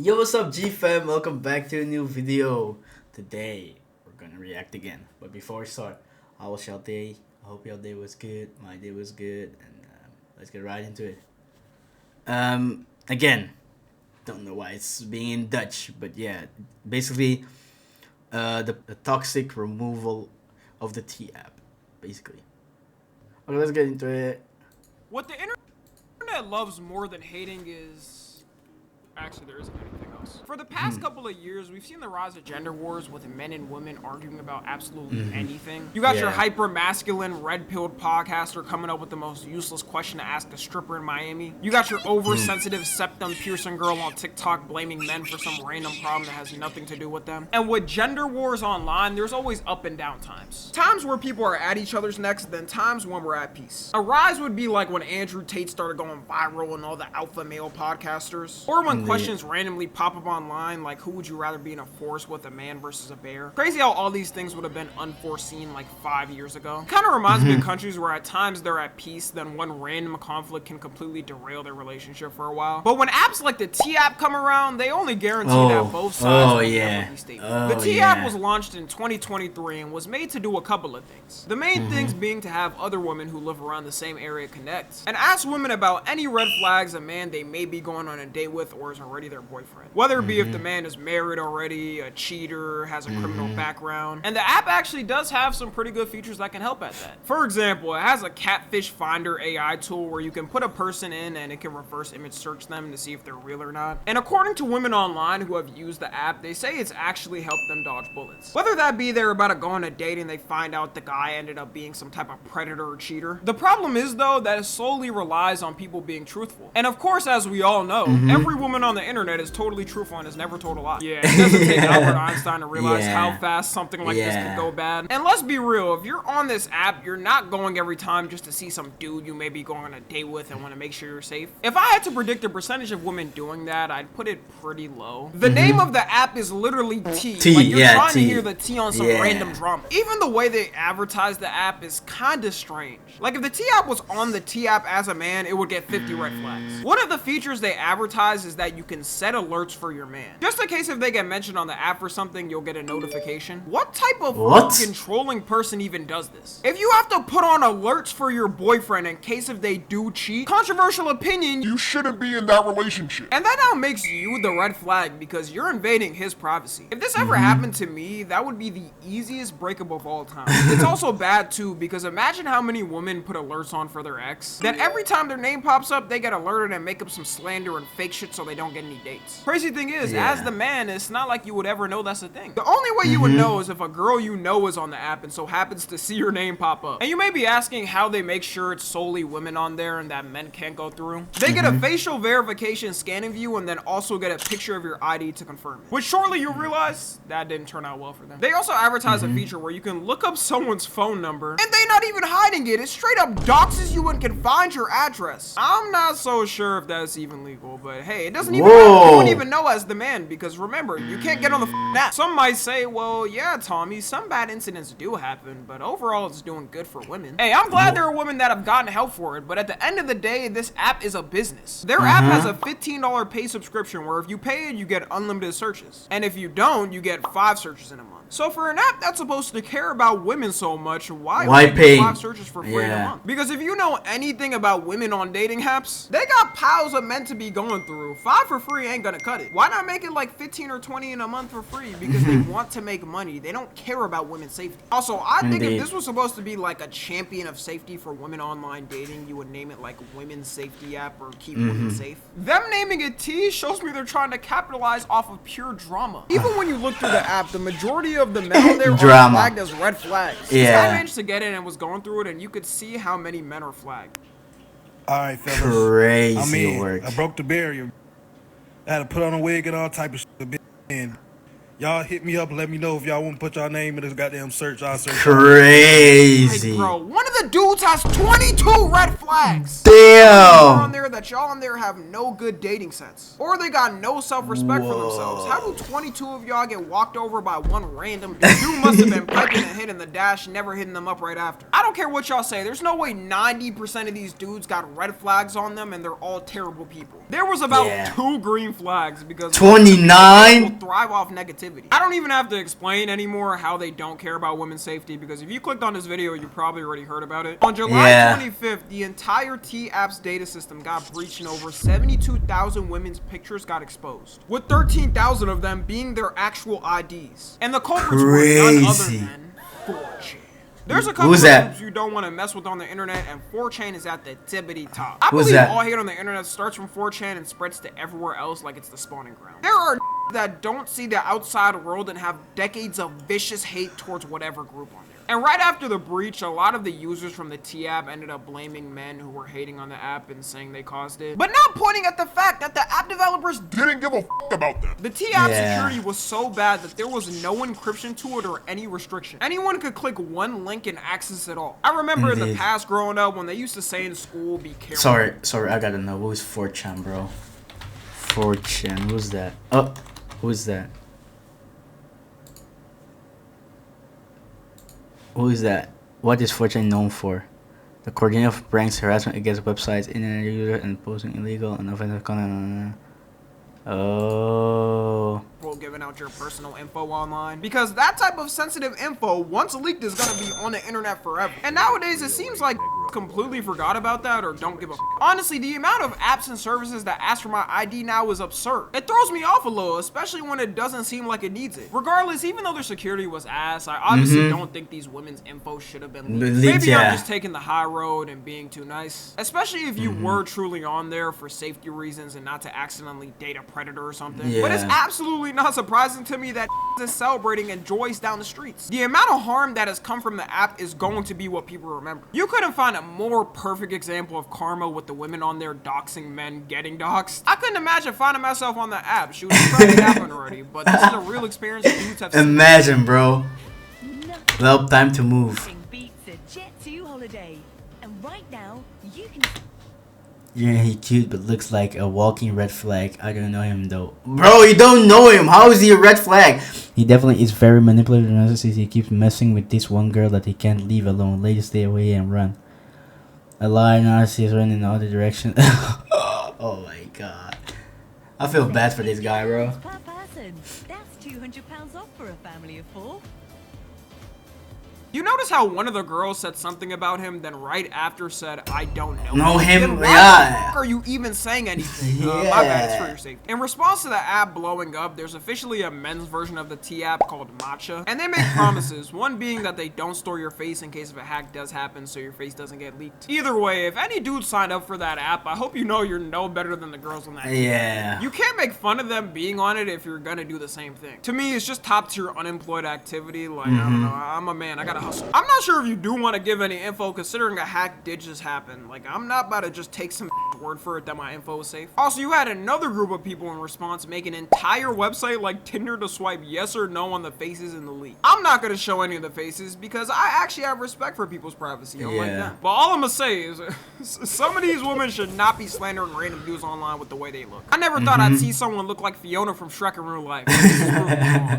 Yo, what's up, G fam? Welcome back to a new video. Today we're gonna react again. But before we start, how was your day? I hope your day was good. My day was good, and let's get right into it. Again, don't know why it's being in Dutch, but yeah, basically, the toxic removal of the T app, basically. Okay, let's get into it. What the internet loves more than hating is... Actually, there isn't anything else. For the past couple of years, we've seen the rise of gender wars with men and women arguing about absolutely anything. You got your hyper-masculine, red-pilled podcaster coming up with the most useless question to ask a stripper in Miami. You got your oversensitive septum-piercing girl on TikTok blaming men for some random problem that has nothing to do with them. And with gender wars online, there's always up and down times. Times where people are at each other's necks, then times when we're at peace. A rise would be like when Andrew Tate started going viral and all the alpha male podcasters. Or when questions randomly pop up online like who would you rather be in a forest with, a man versus a bear? Crazy how all these things would have been unforeseen like 5 years ago. Kind of reminds me of countries where at times they're at peace, then one random conflict can completely derail their relationship for a while. But when apps like the T app come around, they only guarantee that both sides will never be stable. The T app was launched in 2023 and was made to do a couple of things. The main things being to have other women who live around the same area connect and ask women about any red flags a man they may be going on a date with or is already their boyfriend. Whether it be if the man is married already, a cheater, has a criminal background. And the app actually does have some pretty good features that can help at that. For example, it has a catfish finder AI tool where you can put a person in and it can reverse image search them to see if they're real or not. And according to women online who have used the app, they say it's actually helped them dodge bullets. Whether that be they're about to go on a date and they find out the guy ended up being some type of predator or cheater. The problem is though that it solely relies on people being truthful. And of course, as we all know, every woman on the internet is totally truthful and has never told a lie. Yeah, it doesn't take Albert Einstein to realize how fast something like this could go bad. And let's be real, if you're on this app, you're not going every time just to see some dude you may be going on a date with and want to make sure you're safe. If I had to predict the percentage of women doing that, I'd put it pretty low. The name of the app is literally T. Like you're trying to hear the T on some random drama. Even the way they advertise the app is kind of strange. Like if the T app was on the T app as a man, it would get 50 red flags. One of the features they advertise is that you can set alerts for your man. Just in case if they get mentioned on the app for something, you'll get a notification. What type of controlling person even does this? If you have to put on alerts for your boyfriend in case if they do cheat, controversial opinion, you shouldn't be in that relationship. And that now makes you the red flag because you're invading his privacy. If this ever happened to me, that would be the easiest breakup of all time. It's also bad too because imagine how many women put alerts on for their ex. Then every time their name pops up, they get alerted and make up some slander and fake shit so they don't get any dates. Crazy thing is, as the man, it's not like you would ever know that's a thing. The only way you would know is if a girl you know is on the app and so happens to see your name pop up. And you may be asking how they make sure it's solely women on there and that men can't go through. They get a facial verification scanning view and then also get a picture of your ID to confirm it. Which shortly you realize that didn't turn out well for them. They also advertise a feature where you can look up someone's phone number and they're not even hiding it. It straight up doxes you and can find your address. I'm not so sure if that's even legal, but hey, it doesn't even matter. You won't even know as the man because remember, you can't get on the app. Some might say, well, yeah, Tommy, some bad incidents do happen, but overall it's doing good for women. Hey, I'm glad there are women that have gotten help for it, but at the end of the day, this app is a business. Their app has a $15 pay subscription where if you pay it, you get unlimited searches. And if you don't, you get 5 searches in a month. So for an app that's supposed to care about women so much, why pay 5 searches for free in a month? Because if you know anything about women on dating apps, they got piles of men to be going through. 5 for free ain't gonna cut it. Why not make it like 15 or 20 in a month for free? Because they want to make money. They don't care about women's safety. Also, I think if this was supposed to be like a champion of safety for women online dating, you would name it like Women's Safety App or Keep Women Safe. Them naming it T shows me they're trying to capitalize off of pure drama. Even when you look through the app, the majority of the men on there are flagged as red flags. This guy managed to get in and was going through it, and you could see how many men are flagged. All right, fellas. Crazy work. I broke the barrier. I had to put on a wig and all type of shit. And y'all hit me up and let me know if y'all want to put y'all name in this goddamn search. I'll search. Crazy. Like, bro, one of of the dudes has 22 red flags. On Damn. there that y'all on there have no good dating sense, or they got no self-respect for themselves. How do 22 of y'all get walked over by one random dude? You must have been piping and hitting the dash, never hitting them up right after. I don't care what y'all say. There's no way 90% of these dudes got red flags on them and they're all terrible people. There was about 2 green flags because 29 will thrive off negativity. I don't even have to explain anymore how they don't care about women's safety, because if you clicked on this video, you probably already heard about it. On July 25th, the entire T-App's data system got breached and over 72,000 women's pictures got exposed, with 13,000 of them being their actual IDs. And the culprits were none other than 4chan. There's a couple of groups you don't want to mess with on the internet, and 4chan is at the tippity top. I believe all hate on the internet starts from 4chan and spreads to everywhere else like it's the spawning ground. There are that don't see the outside world and have decades of vicious hate towards whatever group on there. And right after the breach, a lot of the users from the T-app ended up blaming men who were hating on the app and saying they caused it, but not pointing at the fact that the app developers Didn't give a about them. The T-app security was so bad that there was no encryption to it or any restriction. Anyone could click one link and access it all. I remember in the past growing up when they used to say in school, be careful. Sorry, I gotta know. Who's 4chan, bro? 4chan, who's that? Oh, who's that? Who is that? What is 4chan known for? The coordinating of pranks, harassment against websites, internet users, and posting illegal and offensive content. Oh. Giving out your personal info online, because that type of sensitive info, once leaked, is gonna be on the internet forever. And nowadays, it seems like completely forgot about that or don't give a Honestly, the amount of apps and services that ask for my ID now is absurd. It throws me off a little, especially when it doesn't seem like it needs it. Regardless, even though their security was ass, I obviously don't think these women's info should have been leaked. Maybe I'm just taking the high road and being too nice, especially if you were truly on there for safety reasons and not to accidentally date a predator or something. But it's absolutely not surprising to me that is celebrating and joys down the streets. The amount of harm that has come from the app is going to be what people remember. You couldn't find a more perfect example of karma with the women on there doxing men getting doxed. I couldn't imagine finding myself on the app. Shoot, it probably happened already, but this is a real experience that dudes have seen. Imagine, bro. Well, time to move. Yeah, he's cute, but looks like a walking red flag. I don't know him though. Bro, you don't know him. How is he a red flag? He definitely is very manipulative and narcissistic. He keeps messing with this one girl that he can't leave alone. Ladies, stay away and run. A lie, narcissist run in the other direction. Oh my god. I feel bad for this guy, bro. That's £200 off for a family of 4. You notice how one of the girls said something about him, then right after said, I don't know him. Why the fuck are you even saying anything? My bad, it's for your safety. In response to the app blowing up, there's officially a men's version of the T-app called Matcha, and they make promises, one being that they don't store your face in case if a hack does happen so your face doesn't get leaked. Either way, if any dude signed up for that app, I hope you know you're no better than the girls on that team. You can't make fun of them being on it if you're gonna do the same thing. To me, it's just top tier unemployed activity. Like, I don't know, I'm a man, I gotta hustle. I'm not sure if you do want to give any info considering a hack did just happen. Like, I'm not about to just take some word for it that my info is safe. Also, you had another group of people in response make an entire website like Tinder to swipe yes or no on the faces in the leak. I'm not gonna show any of the faces because I actually have respect for people's privacy. Like that. But all I'm gonna say is some of these women should not be slandering random dudes online with the way they look. I never thought I'd see someone look like Fiona from Shrek in real life.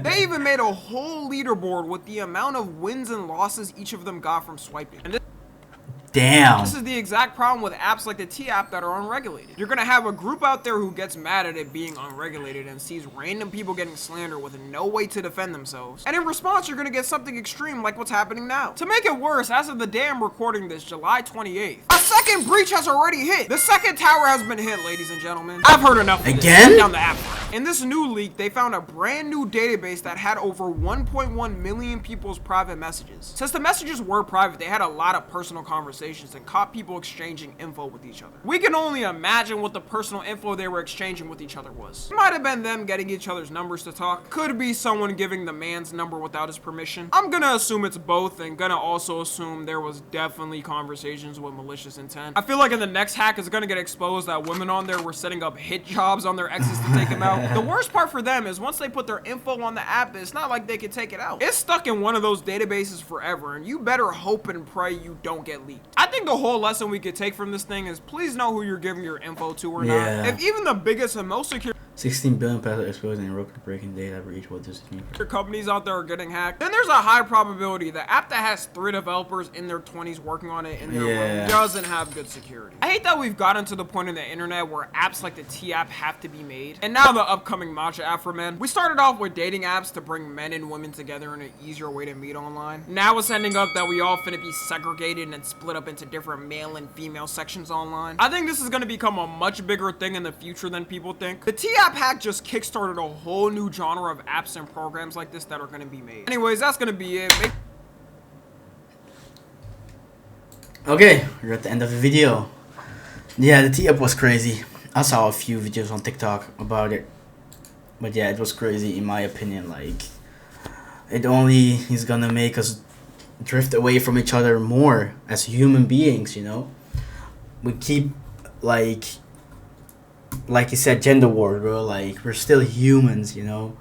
They even made a whole leaderboard with the amount of wins and losses each of them got from swiping. And this is the exact problem with apps like the T-app that are unregulated. You're gonna have a group out there who gets mad at it being unregulated and sees random people getting slandered with no way to defend themselves. And in response, you're gonna get something extreme like what's happening now. To make it worse, as of the day I'm recording this, July 28th, a second breach has already hit. The second tower has been hit, ladies and gentlemen. I've heard enough of this. Down the app. In this new leak, they found a brand new database that had over 1.1 million people's private messages. Since the messages were private, they had a lot of personal conversations and caught people exchanging info with each other. We can only imagine what the personal info they were exchanging with each other was. It might have been them getting each other's numbers to talk. Could be someone giving the man's number without his permission. I'm gonna assume it's both and gonna also assume there was definitely conversations with malicious intent. I feel like in the next hack it's gonna get exposed that women on there were setting up hit jobs on their exes to take them out. The worst part for them is once they put their info on the app, it's not like they can take it out. It's stuck in one of those databases forever, and you better hope and pray you don't get leaked. I think the whole lesson we could take from this thing is please know who you're giving your info to or Yeah. not. If even the biggest and most secure 16 billion passwords exposed and record breaking data breach. What does it mean? companies out there are getting hacked, then there's a high probability the app that has 3 developers in their 20s working on it in their room doesn't have good security. I hate that we've gotten to the point in the internet where apps like the T app have to be made, and now the upcoming matcha app for men. We started off with dating apps to bring men and women together in an easier way to meet online. Now it's ending up that we all finna be segregated and split up into different male and female sections online. I think this is gonna become a much bigger thing in the future than people think. The T app hack just kickstarted a whole new genre of apps and programs like this that are gonna be made. Anyways, that's gonna be it. Okay, we're at the end of the video. Yeah, the T-Up was crazy. I saw a few videos on TikTok about it. But yeah, it was crazy in my opinion. Like, it only is gonna make us drift away from each other more as human beings, you know? We keep, like you said, gender war, bro. Like, we're still humans, you know?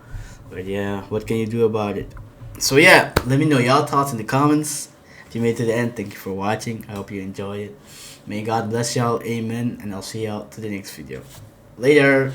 But yeah, what can you do about it? So yeah, let me know y'all thoughts in the comments. If you made it to the end, thank you for watching. I hope you enjoy it. May God bless y'all. Amen. And I'll see y'all to the next video. Later.